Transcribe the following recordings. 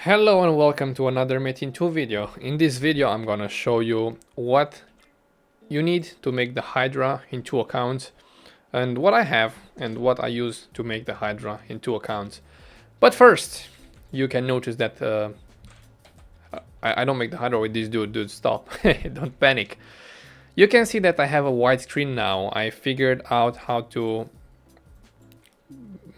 Hello and welcome to another Metin2 video. In this video I'm gonna show you what you need to make the Hydra in 2 accounts and what I have and what I use to make the Hydra in 2 accounts. But first, you can notice that I don't make the Hydra with this dude, stop, don't panic. You can see that I have a white screen now. I figured out how to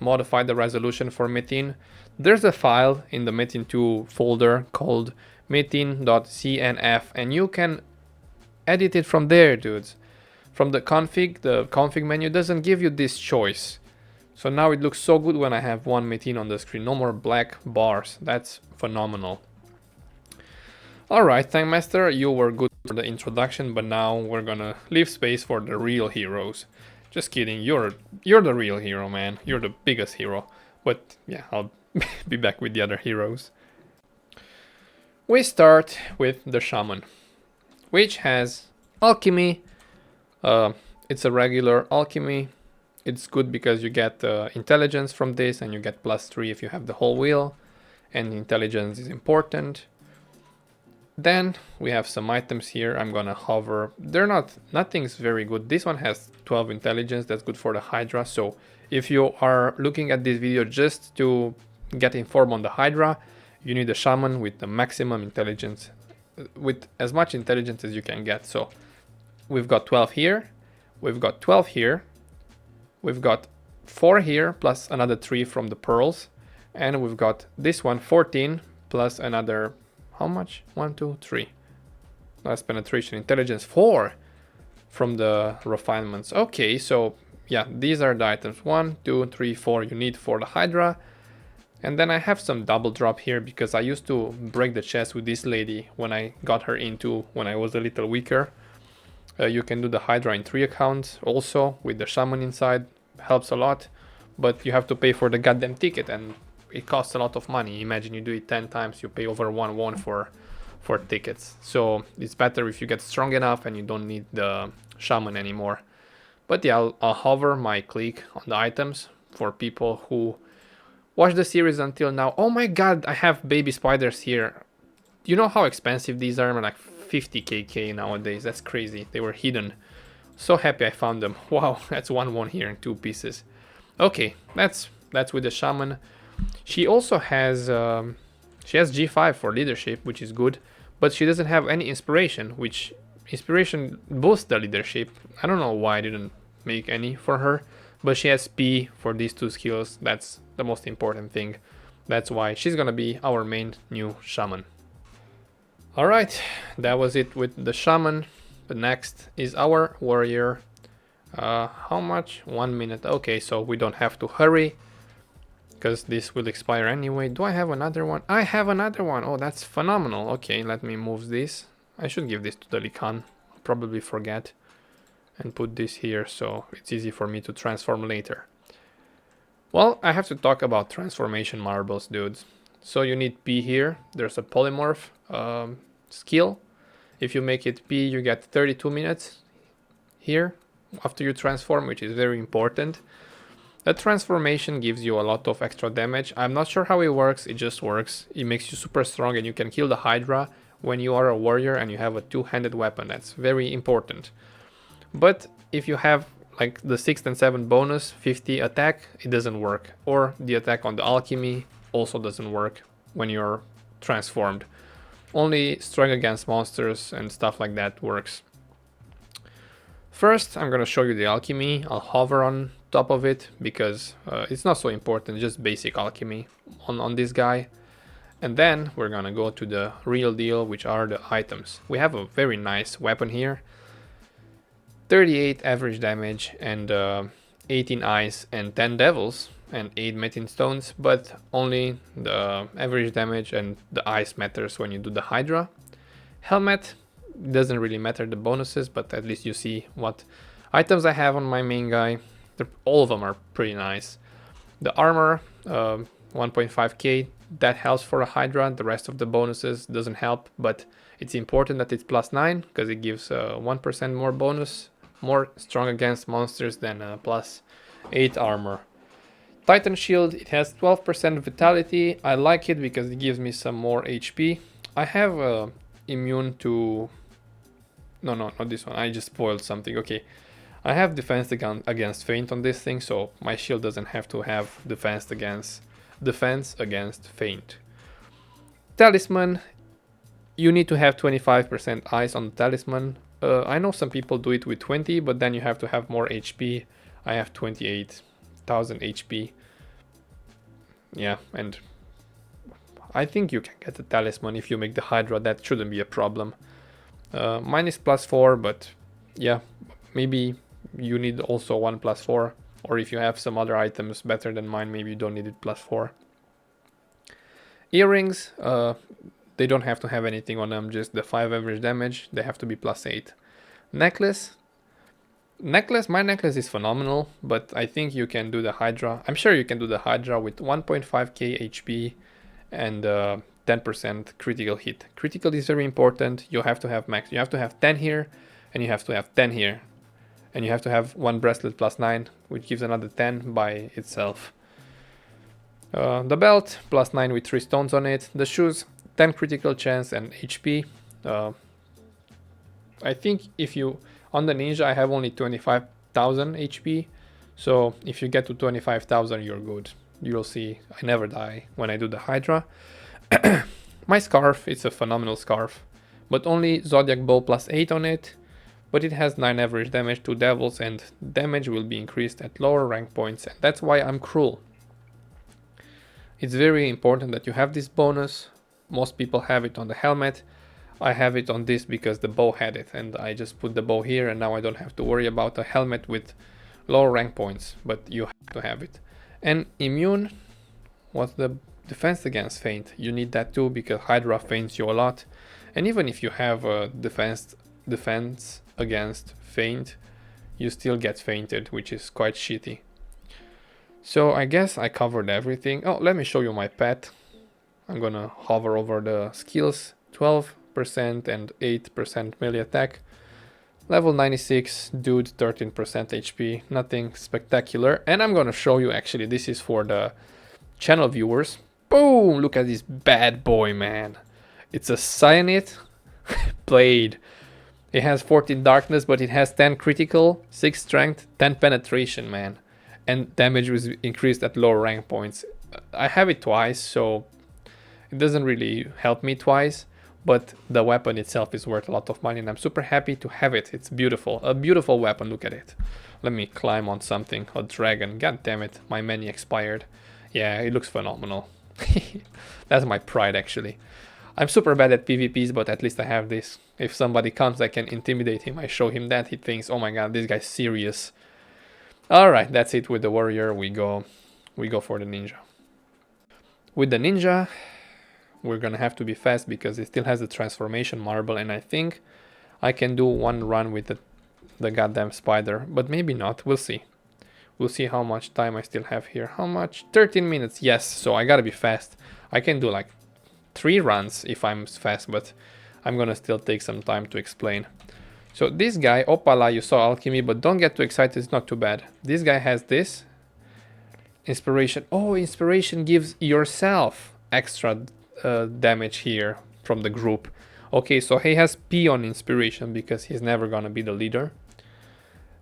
modify the resolution for Metin. There's a file in the Metin2 folder called metin.cnf and you can edit it from there, dudes. From the config menu doesn't give you this choice. So now it looks so good when I have one Metin on the screen. No more black bars. That's phenomenal. Alright, Tank Master, you were good for the introduction, but now we're gonna leave space for the real heroes. Just kidding, you're the real hero, man. You're the biggest hero. But yeah, I'll be back with the other heroes. We start with the Shaman, which has alchemy. It's a regular alchemy. It's good because you get intelligence from this and you get +3 if you have the whole wheel, and intelligence is important. Then we have some items here. I'm gonna hover. Nothing's very good. This one has 12 intelligence. That's good for the Hydra. So if you are looking at this video just to get informed on the Hydra, you need a Shaman with the maximum intelligence, with as much intelligence as you can get. So we've got 12 here, we've got 12 here, we've got 4 here plus another 3 from the pearls, and we've got this one 14 plus another, how much? 1, 2, 3. Last penetration, intelligence 4 from the refinements. Okay, so yeah, these are the items 1, 2, 3, 4 you need for the Hydra. And then I have some double drop here because I used to break the chest with this lady when I got her into when I was a little weaker. You can do the Hydra in 3 accounts also with the Shaman inside. Helps a lot, but you have to pay for the goddamn ticket and it costs a lot of money. Imagine you do it 10 times, you pay over 1 won for tickets. So it's better if you get strong enough and you don't need the Shaman anymore. But yeah, I'll hover my click on the items for people who watch the series until now. Oh my god, I have baby spiders here. You know how expensive these are? Like 50kk nowadays. That's crazy. They were hidden. So happy I found them. Wow, that's 1 won here in 2 pieces. Okay, that's with the Shaman. She also has she has G5 for leadership, which is good, but she doesn't have any inspiration, which inspiration boosts the leadership. I don't know why I didn't make any for her, but she has P for these 2 skills. That's the most important thing. That's why she's gonna be our main new Shaman. Alright, that was it with the Shaman. The next is our warrior. How much? 1 minute. Okay, so we don't have to hurry because this will expire anyway. Do I have another one? I have another one. Oh, that's phenomenal. Okay, let me move this. I should give this to the Likan. I'll probably forget. And put this here so it's easy for me to transform later. Well, I have to talk about transformation marbles, dudes. So you need P here. There's a polymorph skill. If you make it P, you get 32 minutes here after you transform, which is very important. That transformation gives you a lot of extra damage. I'm not sure how it works, it just works. It makes you super strong and you can kill the Hydra when you are a warrior and you have a 2-handed weapon. That's very important. But if you have like the 6th and 7th bonus, 50 attack, it doesn't work. Or the attack on the alchemy also doesn't work when you're transformed. Only strength against monsters and stuff like that works. First, I'm gonna show you the alchemy. I'll hover on top of it because it's not so important, just basic alchemy on this guy. And then we're gonna go to the real deal, which are the items. We have a very nice weapon here. 38 average damage and 18 ice and 10 devils and 8 metin stones, but only the average damage and the ice matters when you do the Hydra. Helmet doesn't really matter the bonuses, but at least you see what items I have on my main guy. All of them are pretty nice. The armor, 1.5k, that helps for a Hydra. The rest of the bonuses doesn't help, but it's important that it's +9 because it gives 1% more bonus, more strong against monsters than +8 armor. Titan Shield, it has 12% vitality. I like it because it gives me some more HP. I have immune to... No, not this one. I just spoiled something. Okay. I have defense against feint on this thing, so my shield doesn't have to have defense against feint. Talisman, you need to have 25% ice on the talisman. I know some people do it with 20, but then you have to have more HP. I have 28,000 HP. Yeah, and I think you can get the talisman if you make the Hydra. That shouldn't be a problem. Mine is +4, but yeah, maybe you need also one +4, or if you have some other items better than mine, maybe you don't need it +4. Earrings, they don't have to have anything on them, just the 5 average damage. They have to be +8. Necklace, my necklace is phenomenal, but I think you can do the Hydra. I'm sure you can do the Hydra with 1.5k HP and 10% critical hit. Critical is very important. You have to have max. You have to have 10 here, and you have to have 10 here. And you have to have one bracelet +9, which gives another 10 by itself. The belt, +9 with 3 stones on it. The shoes, 10 critical chance and HP. I think if you... On the ninja, I have only 25,000 HP. So if you get to 25,000, you're good. You'll see I never die when I do the Hydra. My scarf, it's a phenomenal scarf. But only Zodiac Bow +8 on it. But it has 9 average damage to devils, and damage will be increased at lower rank points. And that's why I'm cruel. It's very important that you have this bonus. Most people have it on the helmet. I have it on this because the bow had it, and I just put the bow here, and now I don't have to worry about a helmet with lower rank points, but you have to have it. And immune, what's the defense against feint? You need that too, because Hydra feints you a lot. And even if you have a defense against feint, you still get feinted, which is quite shitty. So I guess I covered everything. Oh, let me show you my pet. I'm gonna hover over the skills. 12% and 8% melee attack. Level 96, dude, 13% HP. Nothing spectacular. And I'm gonna show you, actually, this is for the channel viewers. Boom! Look at this bad boy, man. It's a Cyanide blade. It has 14 darkness, but it has 10 critical, 6 strength, 10 penetration, man. And damage was increased at lower rank points. I have it twice, so it doesn't really help me twice, but the weapon itself is worth a lot of money, and I'm super happy to have it. It's beautiful, a beautiful weapon. Look at it. Let me climb on something, a dragon. God damn it, my menu expired. Yeah, it looks phenomenal. That's my pride, actually. I'm super bad at PvPs, but at least I have this. If somebody comes, I can intimidate him. I show him that, he thinks, oh my god, this guy's serious. Alright, that's it with the warrior. We go for the ninja. With the ninja, we're gonna have to be fast because it still has the transformation marble, and I think I can do one run with the goddamn spider, but maybe not. We'll see. We'll see how much time I still have here. How much? 13 minutes. Yes, so I gotta be fast. I can do like 3 runs if I'm fast, but I'm gonna still take some time to explain. So this guy, Opala, you saw alchemy, but don't get too excited, it's not too bad. This guy has this. Inspiration. Oh, inspiration gives yourself extra damage here from the group. Okay, so he has P on inspiration because he's never gonna be the leader.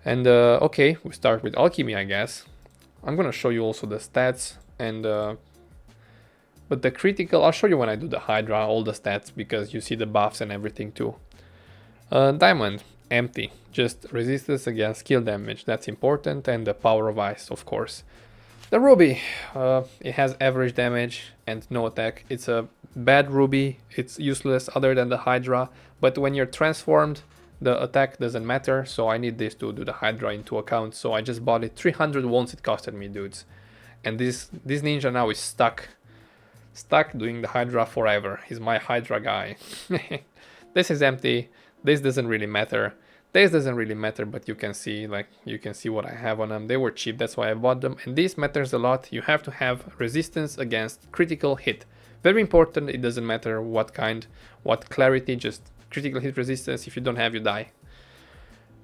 And okay, we start with alchemy, I guess. I'm gonna show you also the stats, and but the critical, I'll show you when I do the Hydra, all the stats, because you see the buffs and everything too. Diamond, empty, just resistance against skill damage, that's important, and the power of ice, of course. The ruby, it has average damage and no attack. It's a bad ruby, it's useless other than the Hydra, but when you're transformed, the attack doesn't matter, so I need this to do the Hydra into account, so I just bought it. 300 wounds it costed me, dudes. And this ninja now is stuck doing the Hydra forever. He's my Hydra guy. This is empty. This doesn't really matter. This doesn't really matter, but you can see, like, you can see what I have on them. They were cheap, that's why I bought them. And this matters a lot. You have to have resistance against critical hit. Very important. It doesn't matter what kind, what clarity, just critical hit resistance. If you don't have, you die.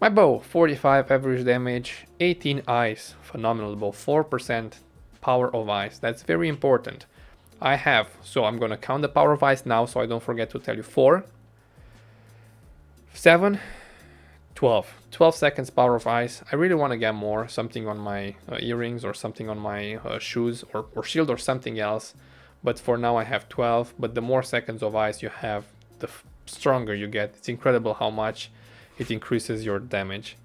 My bow, 45 average damage, 18 eyes. Phenomenal bow, 4% power of ice. That's very important. I have, so I'm gonna count the power of ice now so I don't forget to tell you. 4, 7, 12. 12 seconds power of ice. I really want to get more, something on my earrings or something on my shoes or shield or something else. But for now I have 12, but the more seconds of ice you have, the stronger you get. It's incredible how much it increases your damage.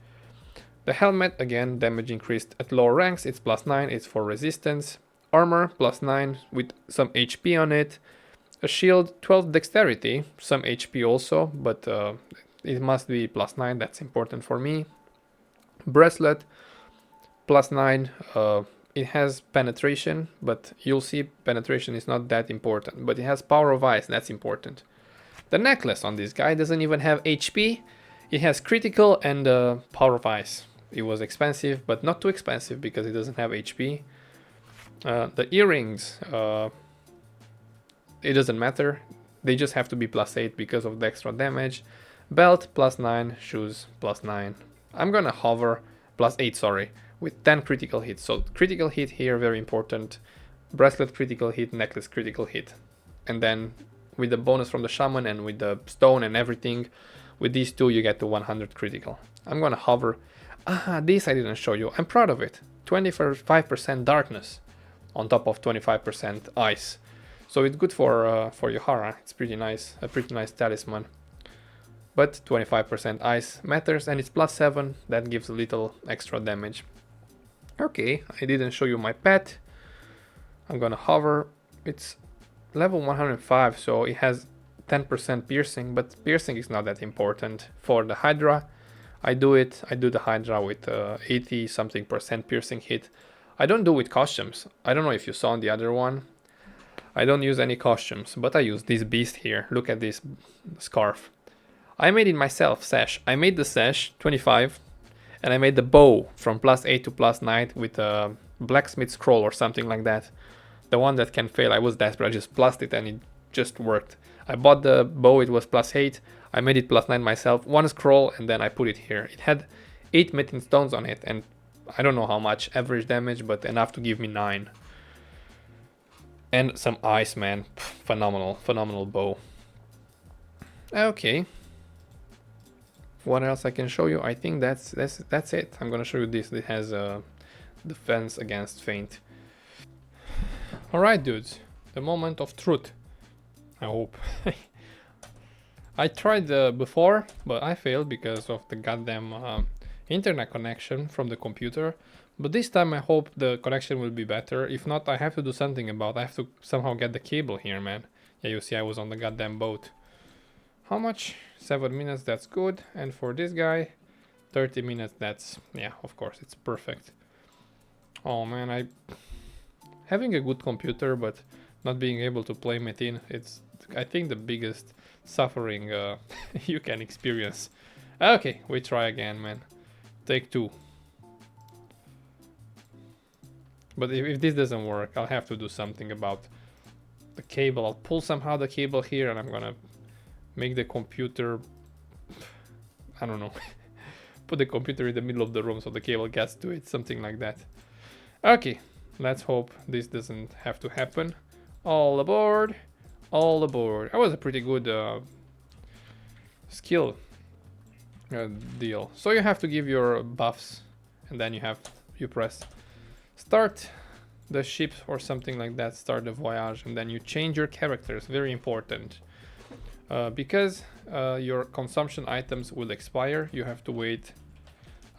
The helmet, again, damage increased at lower ranks. It's +9, it's for resistance. Armor, +9 with some HP on it. A shield, 12 dexterity, some HP also, but it must be +9, that's important for me. Bracelet, +9, it has penetration, but you'll see penetration is not that important, but it has power of ice, that's important. The necklace on this guy doesn't even have HP, it has critical and power of ice. It was expensive, but not too expensive because it doesn't have HP. The earrings, it doesn't matter, they just have to be +8 because of the extra damage. Belt, +9, shoes, +9. I'm gonna hover, +8, sorry, with 10 critical hits. So critical hit here, very important. Bracelet critical hit, necklace critical hit. And then with the bonus from the Shaman and with the stone and everything, with these two you get to 100 critical. I'm gonna hover. This I didn't show you. I'm proud of it. 25% darkness on top of 25% ice. So it's good for Yohara. It's pretty nice, a pretty nice talisman. But 25% ice matters, and it's +7. That gives a little extra damage. Okay, I didn't show you my pet. I'm gonna hover. It's level 105, so it has 10% piercing, but piercing is not that important. For the Hydra, I do the Hydra with 80 something percent piercing hit. I don't do with costumes. I don't know if you saw on the other one. I don't use any costumes, but I use this beast here. Look at this scarf. I made it myself, sash. I made the sash, 25, and I made the bow from +8 to +9 with a blacksmith scroll or something like that. The one that can fail, I was desperate, I just plussed it and it just worked. I bought the bow, it was +8, I made it +9 myself, one scroll, and then I put it here. It had 8 Metin stones on it, and I don't know how much average damage, but enough to give me 9. And some ice, man. Phenomenal, phenomenal bow. Okay. What else I can show you? I think that's it. I'm gonna show you this. It has a defense against feint. Alright, dudes. The moment of truth. I hope. I tried before, but I failed because of the goddamn internet connection from the computer. But this time I hope the connection will be better. If not, I have to do something about it. I have to somehow get the cable here, man. Yeah, you see I was on the goddamn boat. How much? 7 minutes, that's good. And for this guy, 30 minutes, that's, yeah, of course, it's perfect. Oh man, having a good computer, but not being able to play Metin, it's, I think, the biggest suffering you can experience. Okay, we try again, man. Take 2. But if this doesn't work, I'll have to do something about the cable. I'll pull somehow the cable here and I'm gonna make the computer, I don't know, put the computer in the middle of the room so the cable gets to it, something like that. Okay, let's hope this doesn't have to happen. All aboard, all aboard. That was a pretty good skill deal. So you have to give your buffs and then you press start the ship or something like that, start the voyage, and then you change your characters, very important. Because your consumption items will expire, you have to wait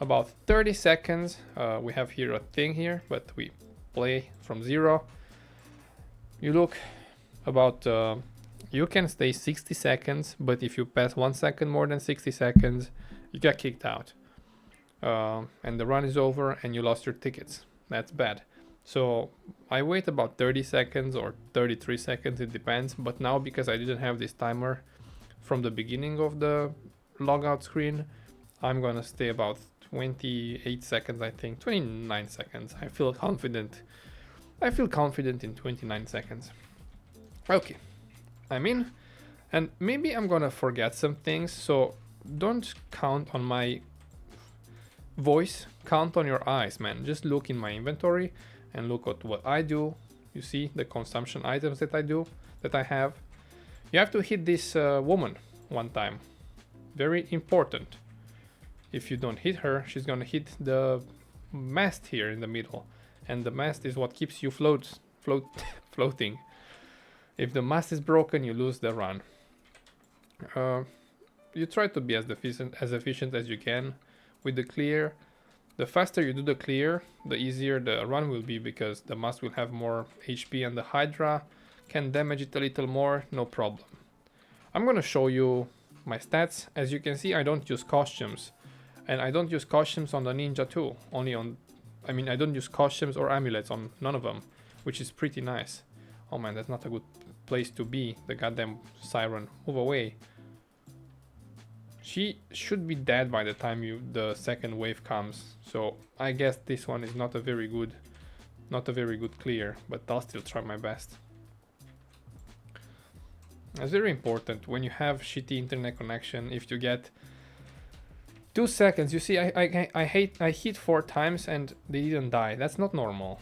about 30 seconds. We have here a thing here, but we play from 0. You look about, you can stay 60 seconds, but if you pass 1 second more than 60 seconds, you get kicked out. And the run is over and you lost your tickets. That's bad. So I wait about 30 seconds or 33 seconds, it depends. But now, because I didn't have this timer from the beginning of the logout screen, I'm gonna stay about 28 seconds, I think, 29 seconds. I feel confident. I feel confident in 29 seconds. Okay, I'm in. And maybe I'm gonna forget some things, so don't count on my voice, count on your eyes, man. Just look in my inventory And look at what I do. You see the consumption items that I have. You have to hit this woman one time. Very important. If you don't hit her, she's gonna hit the mast here in the middle. And the mast is what keeps you floating. If the mast is broken, you lose the run. You try to be as efficient as you can with the clear. The faster you do the clear, the easier the run will be, because the mast will have more HP and the Hydra can damage it a little more, no problem. I'm gonna show you my stats. As you can see, I don't use costumes. And I don't use costumes on the Ninja too. I don't use costumes or amulets on none of them, which is pretty nice. Oh man, that's not a good place to be. The goddamn siren. Move away. She should be dead by the time the second wave comes. So I guess this one is not a very good clear, but I'll still try my best. It's very important when you have shitty internet connection. If you get 2 seconds, you see, I hit 4 times and they didn't die. That's not normal.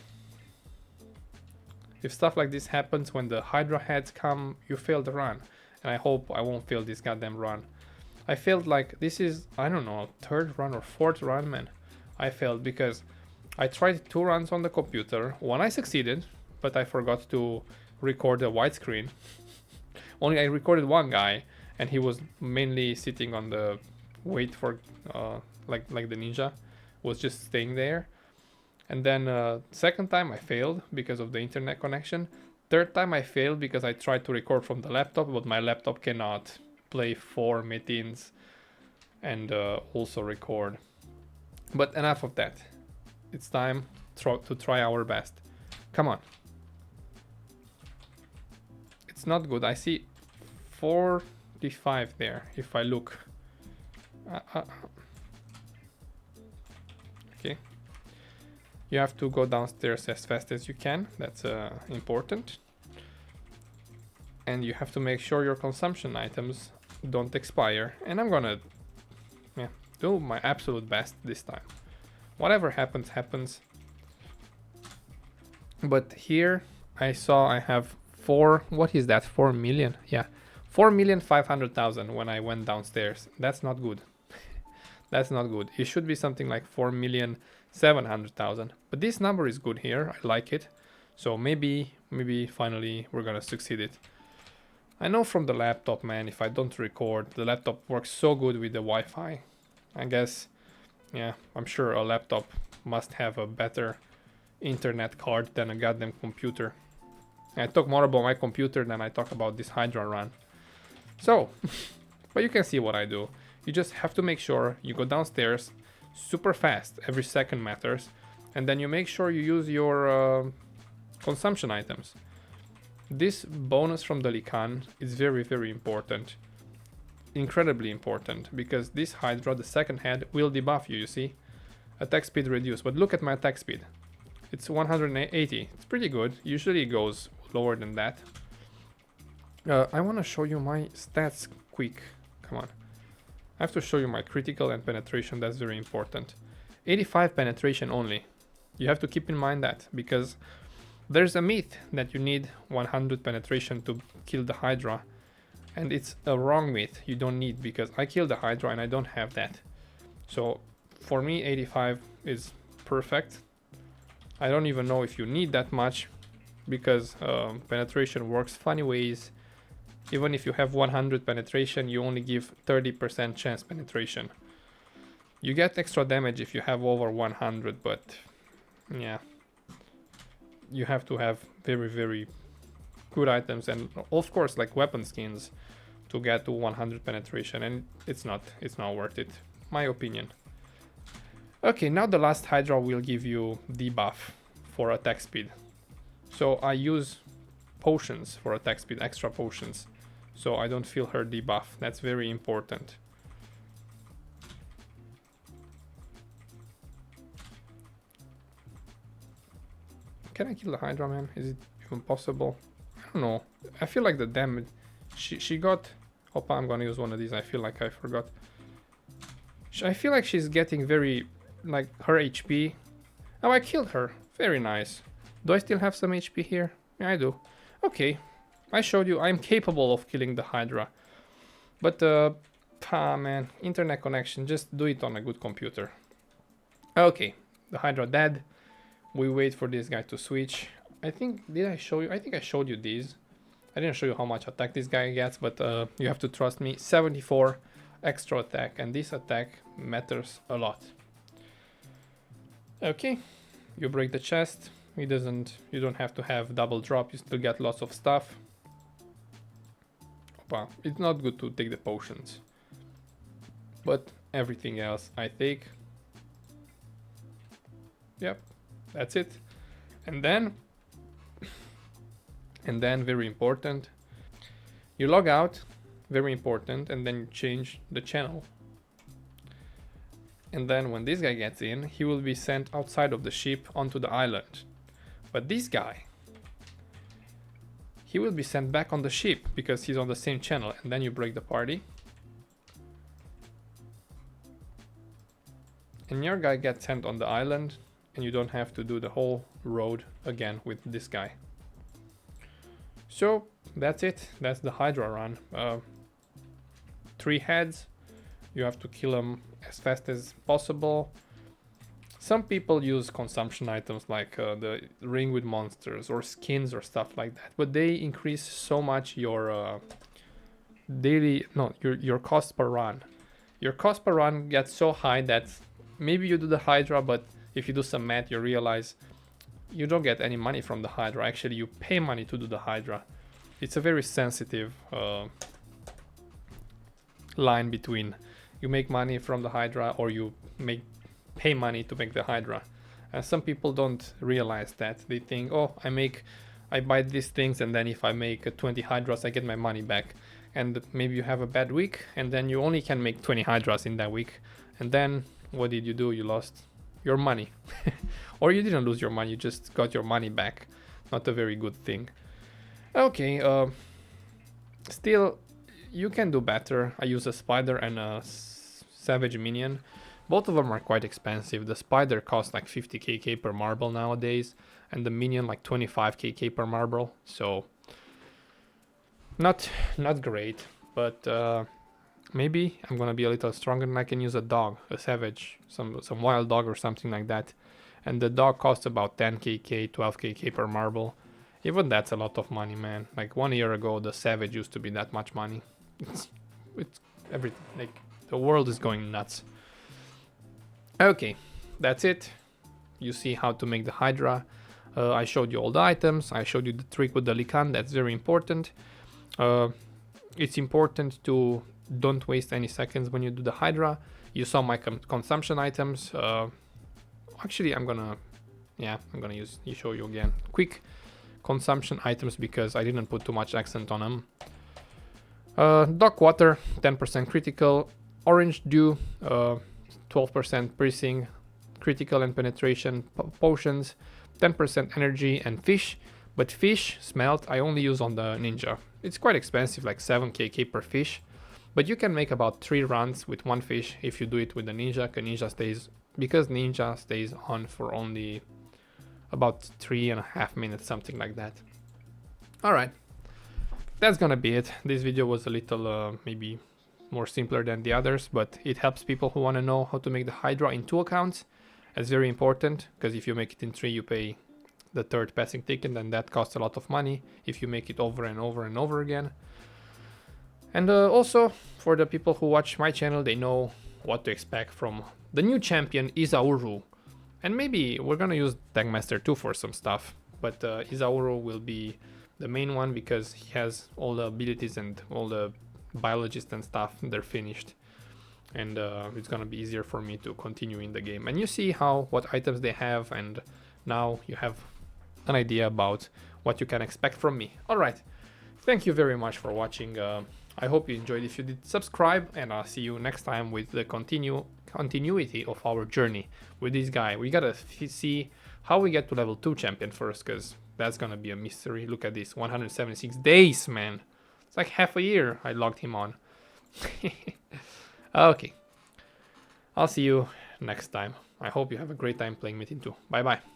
If stuff like this happens when the Hydra heads come, you fail the run. And I hope I won't fail this goddamn run. I failed like, this is, I don't know, 3rd run or 4th run, man. I failed because I tried 2 runs on the computer. One I succeeded, but I forgot to record a widescreen. Only I recorded one guy, and he was mainly sitting on the wait for, like the ninja, was just staying there. And then 2nd time I failed because of the internet connection. 3rd time I failed because I tried to record from the laptop, but my laptop cannot play 4 Metins and also record. But enough of that. It's time to try our best. Come on. It's not good. I see 45 there if I look. Okay. You have to go downstairs as fast as you can. That's important. And you have to make sure your consumption items don't expire. And I'm gonna do my absolute best this time. Whatever happens, happens. But here I saw I have 4 million? Yeah, 4,500,000 when I went downstairs. That's not good. That's not good. It should be something like 4,700,000. But this number is good here. I like it. So maybe finally we're gonna succeed it. I know from the laptop, man, if I don't record, the laptop works so good with the Wi-Fi. I guess, yeah, I'm sure a laptop must have a better internet card than a goddamn computer. I talk more about my computer than I talk about this Hydra run. So, but you can see what I do. You just have to make sure you go downstairs super fast. Every second matters. And then you make sure you use your consumption items. This bonus from the Likan is very, very important. Incredibly important, because this Hydra, the second head, will debuff you, you see? Attack speed reduced, but look at my attack speed. It's 180. It's pretty good. Usually it goes lower than that. I want to show you my stats quick. Come on. I have to show you my critical and penetration. That's very important. 85 penetration only. You have to keep in mind that, because there's a myth that you need 100 penetration to kill the Hydra. And it's a wrong myth. You don't need, because I killed the Hydra and I don't have that. So for me, 85 is perfect. I don't even know if you need that much, because penetration works funny ways. Even if you have 100 penetration, you only give 30% chance penetration. You get extra damage if you have over 100, but yeah. You have to have very, very good items, and of course like weapon skins to get to 100 penetration, and it's not worth it, my opinion. Okay, now the last Hydra will give you debuff for attack speed. So I use potions for attack speed, extra potions, so I don't feel her debuff. That's very important. Can I kill the Hydra, man? Is it even possible? I don't know. I feel like the damage... She got... Opa, I'm gonna use one of these. I feel like I forgot. I feel like she's getting very... Like, her HP... Oh, I killed her. Very nice. Do I still have some HP here? Yeah, I do. Okay, I showed you I'm capable of killing the Hydra. But, man, internet connection, just do it on a good computer. Okay, the Hydra dead. We wait for this guy to switch. I think, did I show you? I think I showed you these. I didn't show you how much attack this guy gets, but you have to trust me. 74 extra attack, and this attack matters a lot. Okay, you break the chest. You don't have to have double drop, you still get lots of stuff. Well, it's not good to take the potions, but everything else I take. Yep, that's it. And then very important, you log out, very important, and then you change the channel. And then when this guy gets in, he will be sent outside of the ship onto the island. But this guy, he will be sent back on the ship because he's on the same channel, and then you break the party. And your guy gets sent on the island, and you don't have to do the whole road again with this guy. So that's it, that's the Hydra run. 3 heads, you have to kill them as fast as possible. Some people use consumption items like the ring with monsters or skins or stuff like that, but they increase so much your your cost per run. Your cost per run gets so high that maybe you do the Hydra, but if you do some math, you realize you don't get any money from the Hydra. Actually, you pay money to do the Hydra. It's a very sensitive line between you make money from the Hydra or you pay money to make the Hydra. And some people don't realize that. They think, oh, I buy these things, and then if I make 20 Hydras, I get my money back. And maybe you have a bad week, and then you only can make 20 Hydras in that week. And then what did you do? You lost your money. Or you didn't lose your money, you just got your money back. Not a very good thing. Okay, still, you can do better. I use a spider and a savage minion. Both of them are quite expensive. The spider costs like 50 kk per marble nowadays, and the minion like 25 kk per marble. So not great, but maybe I'm gonna be a little stronger and I can use a dog, a savage, some wild dog or something like that. And the dog costs about 10 kk, 12 kk per marble. Even that's a lot of money, man. Like 1 year ago, the savage used to be that much money. It's everything. Like the world is going nuts. Okay, that's it. You see how to make the Hydra. I showed you all the items. I showed you the trick with the Likan. That's very important. It's important to don't waste any seconds when you do the Hydra. You saw my consumption items. Actually, I'm gonna show you again. Quick consumption items because I didn't put too much accent on them. Dark water, 10% critical. Orange dew, 12% piercing, critical and penetration. Potions, 10% energy, and fish. But fish smelt I only use on the ninja. It's quite expensive, like 7 kk per fish. But you can make about 3 runs with 1 fish if you do it with the ninja. Because ninja stays on for only about 3.5 minutes, something like that. Alright, that's gonna be it. This video was a little maybe more simpler than the others, but it helps people who want to know how to make the Hydra in 2 accounts. It's very important, because if you make it in 3, you pay the 3rd passing ticket, and that costs a lot of money if you make it over and over and over again. And also, for the people who watch my channel, they know what to expect from the new champion, Izauru. And maybe we're gonna use Tankmaster 2 for some stuff, but Izauru will be the main one because he has all the abilities and all the biologists and stuff, they're finished. And it's gonna be easier for me to continue in the game. And you see what items they have, and now you have an idea about what you can expect from me. Alright, thank you very much for watching. I hope you enjoyed. If you did, subscribe, and I'll see you next time with the continuity of our journey with this guy. We gotta see how we get to level 2 champion first, because that's gonna be a mystery. Look at this, 176 days, man. It's like half a year I logged him on. Okay, I'll see you next time. I hope you have a great time playing Metin2. Bye bye.